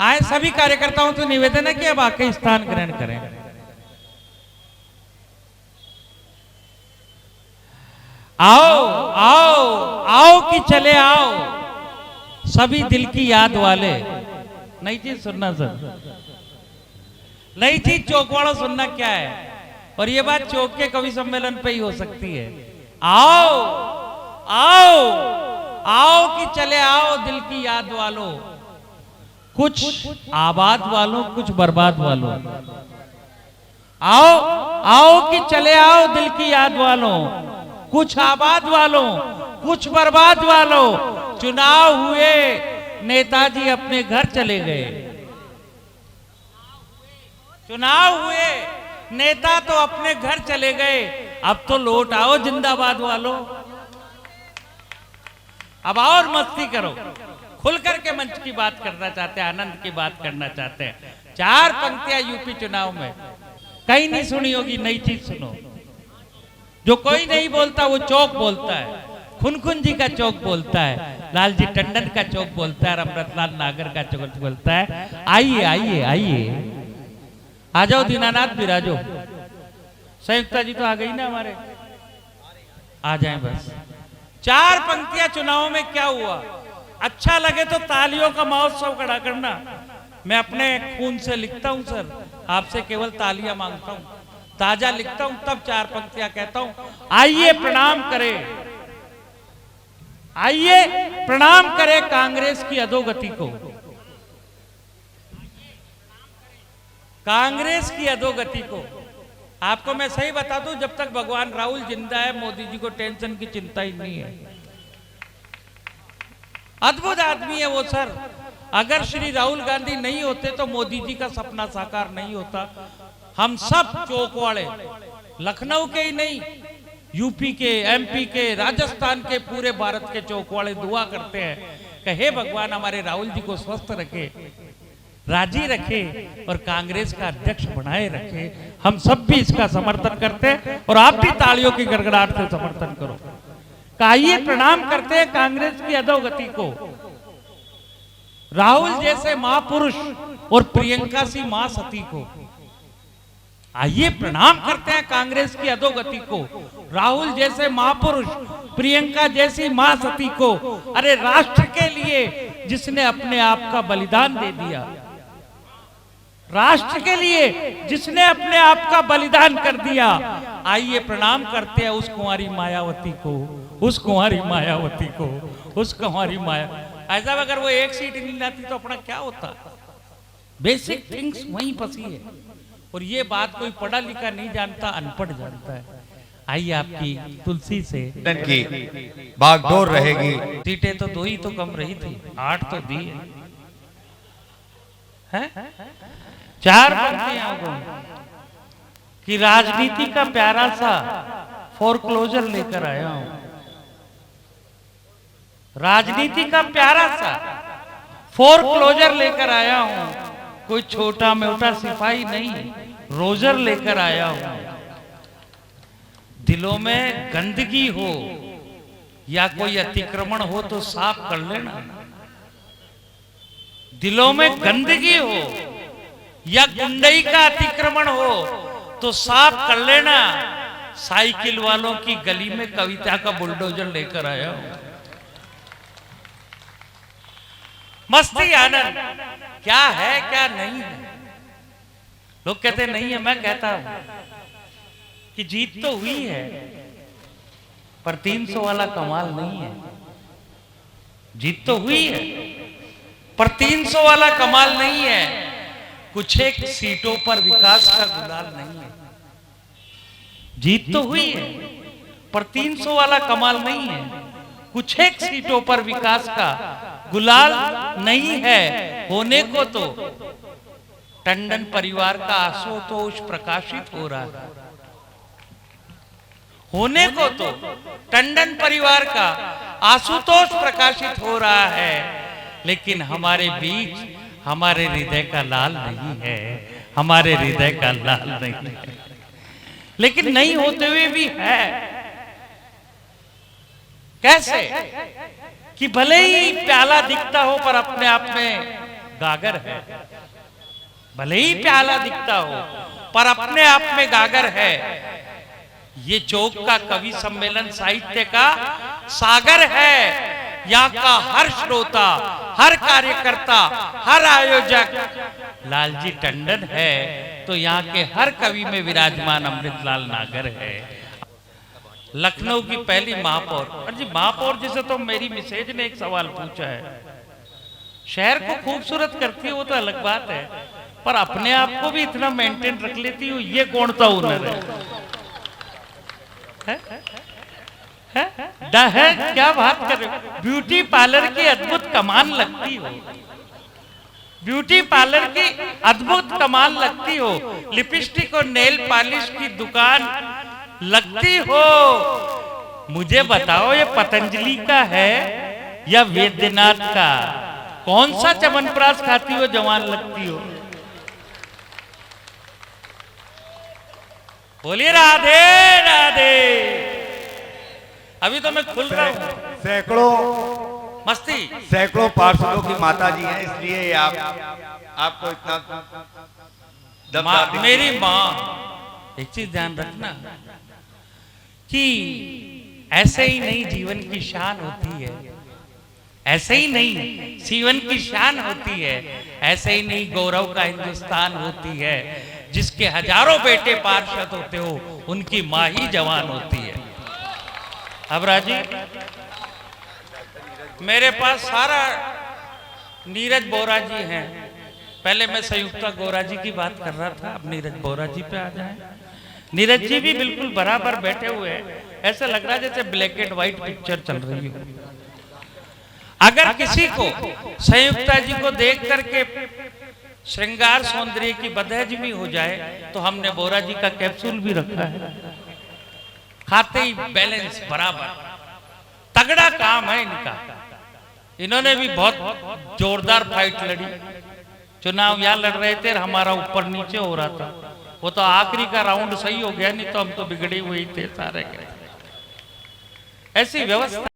आए सभी कार्यकर्ताओं से निवेदन है कि अब आके स्थान ग्रहण करें। आओ आओ आओ कि चले आओ सभी दिल की याद वाले। नई चीज सुनना सर, नई चीज चौकवाड़ा सुनना क्या है, और ये बात चौक के कवि सम्मेलन पे ही हो सकती है। आओ आओ आओ कि चले आओ दिल की याद वालों, कुछ आबाद वालों कुछ बर्बाद वालों। आओ आओ कि चले आओ दिल की याद वालों, कुछ आबाद वालों कुछ बर्बाद वालों। चुनाव हुए नेताजी अपने घर चले गए, चुनाव हुए नेता तो अपने घर चले गए, अब तो लौट आओ जिंदाबाद वालों। अब और मस्ती करो, खुल करके मंच की बात करना चाहते हैं, आनंद की बात करना चाहते हैं। 4 पंक्तियां यूपी चुनाव में कहीं नहीं सुनी होगी, नई चीज सुनो। जो कोई नहीं बोलता वो चौक बोलता है, खुनखुन जी का चौक बोलता है, लालजी टंडन का चौक बोलता है, अमृतलाल नागर का चौक बोलता है। आइए आइए आइए, आ जाओ दीनानाथ विराजो। संयुक्ता जी तो आ गई ना हमारे, आ जाएं बस। 4 पंक्तियां चुनाव में क्या हुआ, अच्छा लगे तो तालियों का महोत्सव खड़ा करना। मैं अपने खून से लिखता हूं सर, आपसे केवल तालियां मांगता हूं, ताजा लिखता हूं तब 4 पंक्तियां कहता हूं। आइए प्रणाम करें, आइए प्रणाम करें कांग्रेस की अधोगति को, कांग्रेस की अधोगति को। आपको मैं सही बता दूं, जब तक भगवान राहुल जिंदा है मोदी जी को टेंशन की चिंता ही नहीं है। अद्भुत आदमी है वो सर। अगर श्री राहुल गांधी नहीं होते तो मोदी जी का सपना साकार नहीं होता। हम सब चौकवाड़े, लखनऊ के ही नहीं, यूपी के, एमपी के, राजस्थान के, पूरे भारत के चौकवाड़े दुआ करते हैं कि हे भगवान हमारे राहुल जी को स्वस्थ रखे, राजी रखे और कांग्रेस का अध्यक्ष बनाए रखे। हम सब भी इसका समर्थन करते हैं और आप भी तालियों की गड़गड़ाहट से समर्थन करो। आइए प्रणाम करते हैं कांग्रेस की अधोगति को। राहुल जैसे महापुरुष और प्रियंका सी मां सती को, आइए प्रणाम करते हैं कांग्रेस की अधोगति को। राहुल जैसे महापुरुष, प्रियंका जैसी मां सती को, अरे राष्ट्र के लिए जिसने अपने आप का बलिदान दे दिया, राष्ट्र के लिए जिसने अपने आप का बलिदान कर दिया। आइए प्रणाम करते हैं उस कुंवारी मायावती को, उस कुंवारी मायावती को, उस कुंवारी माया। ऐसा अगर वो एक सीट नहीं लाती तो अपना क्या होता। बेसिक थिंग्स वहीं फंसी है, और ये बात कोई पढ़ा लिखा नहीं जानता, अनपढ़ जानता है। आइए आपकी तुलसी से की बागडोर रहेगी। सीटें तो 2 ही तो कम रही थी, 8 तो दी है। 4 पंक्तियां कि राजनीति का प्यारा सा फोरक्लोजर लेकर आया हूं, राजनीति का प्यारा सा फोरक्लोजर लेकर आया हूं। कोई छोटा मोटा सिपाही नहीं, रोजर लेकर आया हूं। दिलों में गंदगी हो या कोई अतिक्रमण हो तो साफ कर लेना। दिलों में गंदगी हो या गुंडई का अतिक्रमण हो तो साफ कर लेना। साइकिल वालों की गली में कविता का बुलडोजर लेकर आया हूं। मस्ती आनंद क्या है क्या नहीं है। लोग कहते नहीं है, मैं कहता हूं कि जीत तो हुई है पर 300 वाला कमाल नहीं है। जीत तो हुई है पर 300 वाला कमाल नहीं है। कुछ एक सीटों पर विकास का गुलाल नहीं है। जीत तो हुई है पर 300 वाला कमाल नहीं है। कुछ एक सीटों पर विकास का गुलाल नहीं है। होने को तो टंडन परिवार का आशुतोष प्रकाशित हो रहा है। होने को तो टंडन परिवार का आशुतोष प्रकाशित हो रहा है, लेकिन हमारे बीच हमारे हृदय का लाल नहीं है, हमारे हृदय का लाल नहीं है। लेकिन नहीं होते हुए भी है। कैसे कि भले ही प्याला दिखता हो पर अपने आप में गागर है, भले ही प्याला दिखता हो पर अपने आप में गागर है। ये चौक का कवि सम्मेलन साहित्य का सागर है। यहाँ का हर श्रोता, हर कार्यकर्ता, हर आयोजक लालजी टंडन है, तो यहाँ के हर कवि में विराजमान अमृतलाल नागर है। लखनऊ की पहली महापौर, और जी महापौर जिसे तो मेरी मिसेज ने एक सवाल पूछा है, शहर को खूबसूरत करती है वो तो अलग बात है, पर अपने आप को भी इतना मेंटेन रख लेती हो, ये कौन सा हुनर है? क्या बात कर रहे हो? ब्यूटी पार्लर की अद्भुत कमाल लगती हो, ब्यूटी पार्लर की अद्भुत कमाल लगती हो, लिपस्टिक और नेल पॉलिश की दुकान लगती हो। मुझे बताओ ये पतंजलि का है या वैद्यनाथ का? कौन सा च्यवनप्राश खाती हो जवान लगती हो? बोलिए राधे राधे। अभी तो मैं खुल रहा हूँ। सैकड़ों पार्षदों की माता जी हैं, इसलिए आपको इतना दबदबा। मेरी माँ, एक चीज ध्यान रखना कि ऐसे ही नहीं जीवन की शान होती है, ऐसे ही नहीं जीवन की शान होती है, ऐसे ही नहीं गौरव का हिंदुस्तान होती है। जिसके हजारों बेटे पार्षद होते हो उनकी माँ ही जवान होती है। अब राजी, मेरे पास सारा नीरज बोरा जी हैं। पहले मैं संयुक्ता गोरा जी की बात कर रहा था, अब नीरज बोरा जी पे आ जाए। नीरज जी भी बिल्कुल बराबर बैठे हुए हैं, ऐसा लग रहा है जैसे ब्लैक एंड व्हाइट पिक्चर चल रही हो। अगर किसी को संयुक्ता जी को देख करके श्रृंगार सौंदर्य की बदहजमी हो जाए तो हमने बोरा जी का कैप्सूल भी रखा है, खाते ही बैलेंस बराबर। तगड़ा काम है इनका। इन्होंने भी बहुत जोरदार फाइट लड़ी, चुनाव यहाँ लड़ रहे थे, हमारा ऊपर नीचे हो रहा था। वो तो आखिरी का राउंड सही हो गया, नहीं तो हम तो बिगड़े हुए ही थे सारे के। ऐसी व्यवस्था